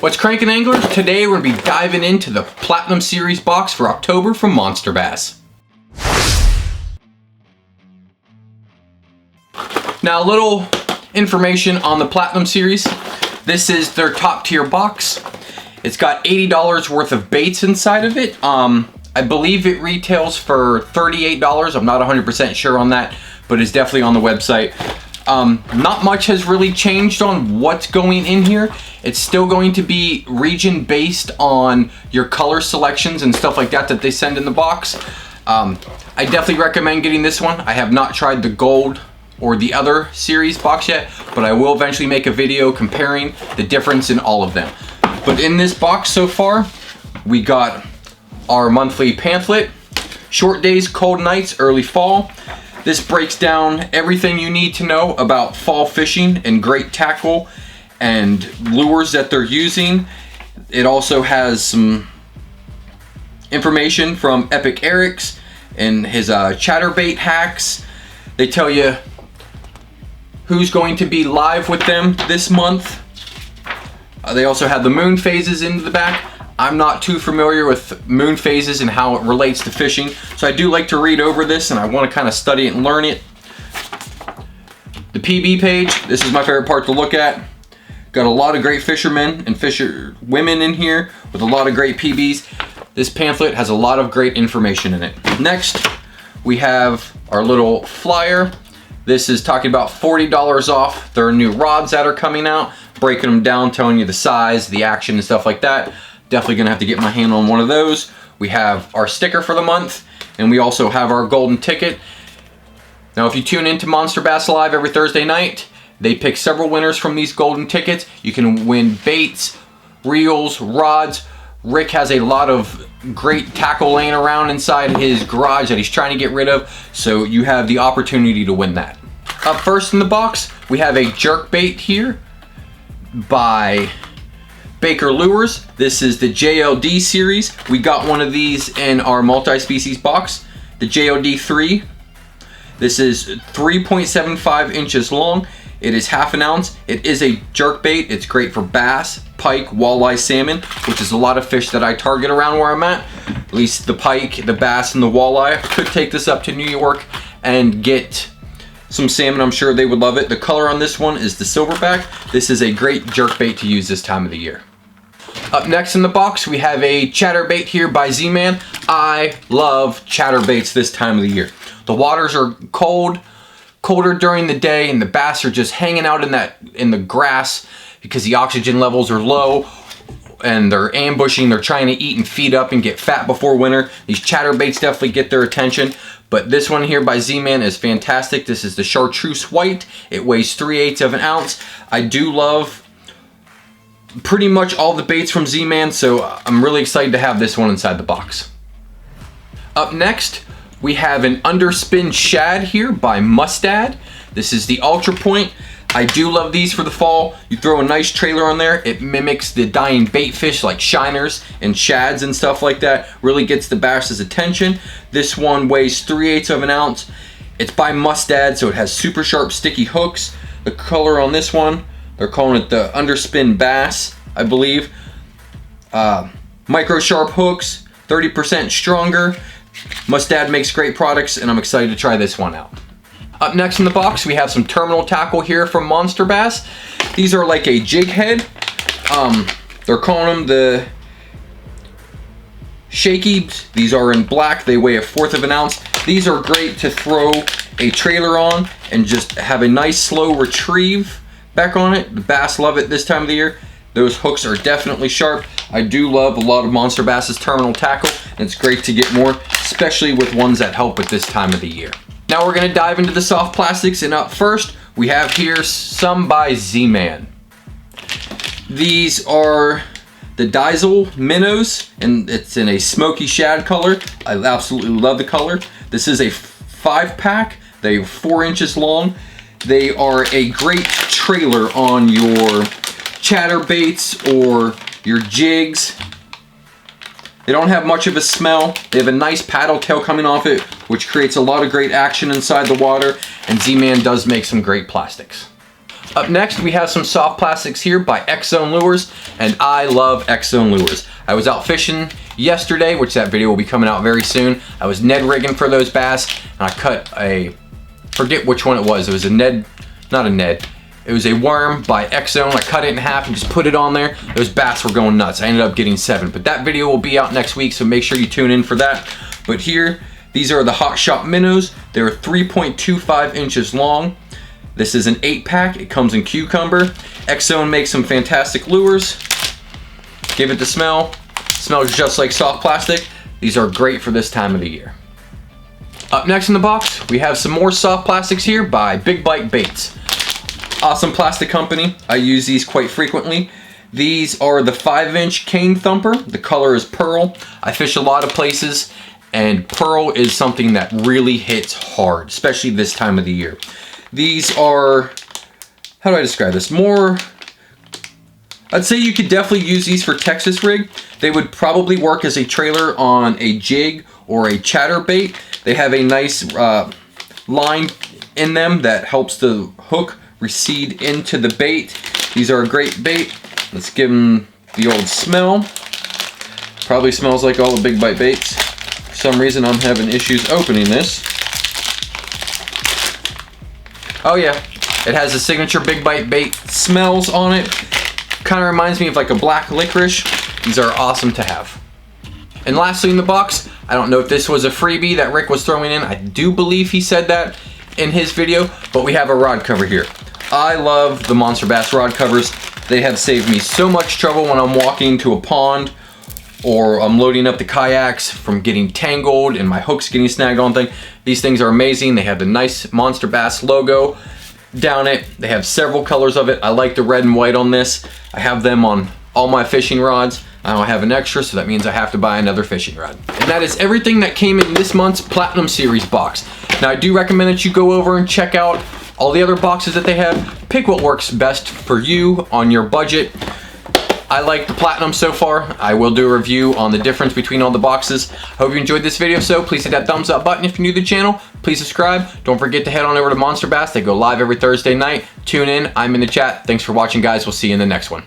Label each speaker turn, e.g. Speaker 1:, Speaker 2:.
Speaker 1: What's cranking, anglers? Today we're going to be diving into the Platinum Series box for October from Monster Bass. Now, a little information on the Platinum Series. This is their top tier box. It's got $80 worth of baits inside of it. I believe it retails for $38. I'm not 100% sure on that, but it's definitely on the website. Not much has really changed on what's going in here. It's still going to be region based on your color selections and stuff like that that they send in the box. I definitely recommend getting this one. I have not tried the gold or the other series box yet, but I will eventually make a video comparing the difference in all of them. But in this box so far, we got our monthly pamphlet, short days, cold nights, early fall. This breaks down everything you need to know about fall fishing and great tackle and lures that they're using. It also has some information from Epic Eric's and his chatterbait hacks. They tell you who's going to be live with them this month. They also have the moon phases in the back. I'm not too familiar with moon phases and how it relates to fishing, so I do like to read over this and I want to kind of study it and learn it. The PB page, this is my favorite part to look at. Got a lot of great fishermen and fisherwomen in here with a lot of great PBs. This pamphlet has a lot of great information in it. Next, we have our little flyer. This is talking about $40 off their new rods that are coming out, breaking them down, telling you the size, the action, and stuff like that. Definitely gonna have to get my hand on one of those. We have our sticker for the month, and we also have our golden ticket. Now, if you tune into Monster Bass Live every Thursday night, they pick several winners from these golden tickets. You can win baits, reels, rods. Rick has a lot of great tackle laying around inside his garage that he's trying to get rid of, so you have the opportunity to win that. Up first in the box, we have a jerk bait here by Baker Lures. This is the JLD series. We got one of these in our multi-species box, the JLD 3. This is 3.75 inches long. It is half an ounce. It is a jerk bait. It's great for bass, pike, walleye, salmon, which is a lot of fish that I target around where I'm at. At least the pike, the bass, and the walleye. I could take this up to New York and get some salmon. I'm sure they would love it. The color on this one is the silverback. This is a great jerk bait to use this time of the year. Up next in the box, we have a chatterbait here by Z-Man. I love chatterbaits this time of the year. The waters are colder during the day, and the bass are just hanging out in the grass because the oxygen levels are low and they're ambushing. They're trying to eat and feed up and get fat before winter. These chatterbaits definitely get their attention, but this one here by Z-Man is fantastic. This is the Chartreuse White. It weighs 3/8 of an ounce. I do love pretty much all the baits from Z-Man, so I'm really excited to have this one inside the box. Up next, we have an underspin shad here by Mustad. This is the Ultra Point. I do love these for the fall. You throw a nice trailer on there. It mimics the dying bait fish like shiners and shads and stuff like that. Really gets the bass's attention. This one weighs 3/8 of an ounce. It's by Mustad, so it has super sharp sticky hooks. The color on this one, they're calling it the Underspin Bass, I believe. Micro sharp hooks, 30% stronger. Mustad makes great products, and I'm excited to try this one out. Up next in the box, we have some terminal tackle here from Monster Bass. These are like a jig head. They're calling them the Shaky. These are in black. They weigh 1/4 of an ounce. These are great to throw a trailer on and just have a nice slow retrieve back on it. The bass love it this time of the year. Those hooks are definitely sharp. I do love a lot of Monster Bass's terminal tackle, and it's great to get more, especially with ones that help at this time of the year. Now we're gonna dive into the soft plastics, and up first, we have here some by Z-Man. These are the Diesel Minnows, and it's in a smoky shad color. I absolutely love the color. This is a 5-pack. They're 4 inches long. They are a great trailer on your chatterbaits or your jigs. They don't have much of a smell. They have a nice paddle tail coming off it, which creates a lot of great action inside the water, and Z-Man does make some great plastics. Up next, we have some soft plastics here by X-Zone Lures, and I love X-Zone Lures. I was out fishing yesterday, which that video will be coming out very soon. I was Ned rigging for those bass, and I cut a, forget which one it was. It was a Ned, not a Ned. It was a worm by X-Zone. I cut it in half and just put it on there. Those bass were going nuts. I ended up getting 7, but that video will be out next week, so make sure you tune in for that. But here, these are the Hot Shot minnows. They're 3.25 inches long. This is an 8-pack. It comes in cucumber. X-Zone makes some fantastic lures. Give it the smell. Smells just like soft plastic. These are great for this time of the year. Up next in the box, we have some more soft plastics here by Big Bite Baits. Awesome plastic company. I use these quite frequently. These are the 5-inch cane thumper. The color is pearl. I fish a lot of places, and pearl is something that really hits hard, especially this time of the year. These are, how do I describe this? More, I'd say you could definitely use these for Texas rig. They would probably work as a trailer on a jig or a chatterbait. They have a nice line in them that helps the hook recede into the bait. These are a great bait. Let's give them the old smell. Probably smells like all the Big Bite baits. For some reason I'm having issues opening this. Oh yeah, it has the signature Big Bite bait smells on it. Kind of reminds me of like a black licorice. These are awesome to have. And lastly in the box, I don't know if this was a freebie that Rick was throwing in. I do believe he said that in his video, but we have a rod cover here. I love the Monster Bass rod covers. They have saved me so much trouble when I'm walking to a pond or I'm loading up the kayaks from getting tangled and my hooks getting snagged on things. These things are amazing. They have the nice Monster Bass logo down it. They have several colors of it. I like the red and white on this. I have them on all my fishing rods. I don't have an extra, so that means I have to buy another fishing rod. And that is everything that came in this month's Platinum Series box. Now I do recommend that you go over and check out all the other boxes that they have. Pick what works best for you on your budget. I like the Platinum so far. I will do a review on the difference between all the boxes. Hope you enjoyed this video, so please hit that thumbs up button if you're new to the channel. Please subscribe. Don't forget to head on over to Monster Bass. They go live every Thursday night. Tune in. I'm in the chat. Thanks for watching, guys. We'll see you in the next one.